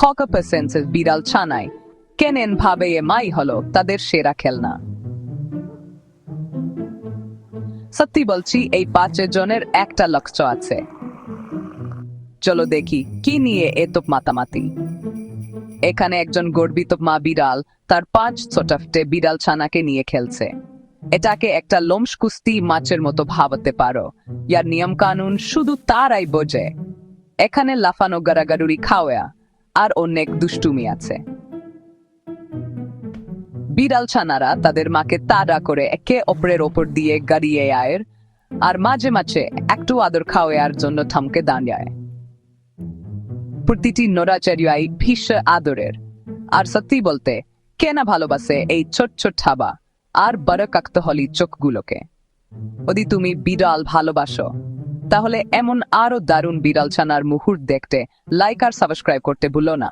ককাপেসেন্সের বিড়াল ছানায় কেনেন ভাবে মাই হলো তাদের সেরা খেলনা। সত্যি বলছি, এই 5 জনের একটা লক্ষ্য আছে। চলো দেখি কি নিয়ে এত মাতামাতি। এখানে একজন গর্বিত মা বিড়াল তার 5 ছোট্টে বিড়াল ছানাকে নিয়ে খেলছে। এটাকে একটা লোমশ কুস্তি মাছের মতো ভাবতে পারো। ইয়ার নিয়ম কানুন শুধু তারাই বোঝে। এখানে লাফানো, গারাগারুরি, খাওয়া আর অনেক দুষ্টুমি আছে। বিড়াল ছানারা তাদের মাকে তাড়া করে একে অপরের ওপর দিয়ে গাড়িয়ে আয়, আর মাঝে মাঝে একটু আদর খাওয়ার জন্য থমকে দাঁড়ায়। প্রতিটি নড়াচড়াই ভীষণ আদরের। আর সত্যি বলতে, কে না ভালোবাসে এই ছোট ছোট থাবা আর বড় কাকতাহলি চোখগুলোকে। যদি তুমি বিড়াল ভালোবাসো, তাহলে এমন আরো দারুণ বিড়াল ছানার মুহূর্ত দেখতে লাইক আর সাবস্ক্রাইব করতে ভুলো না।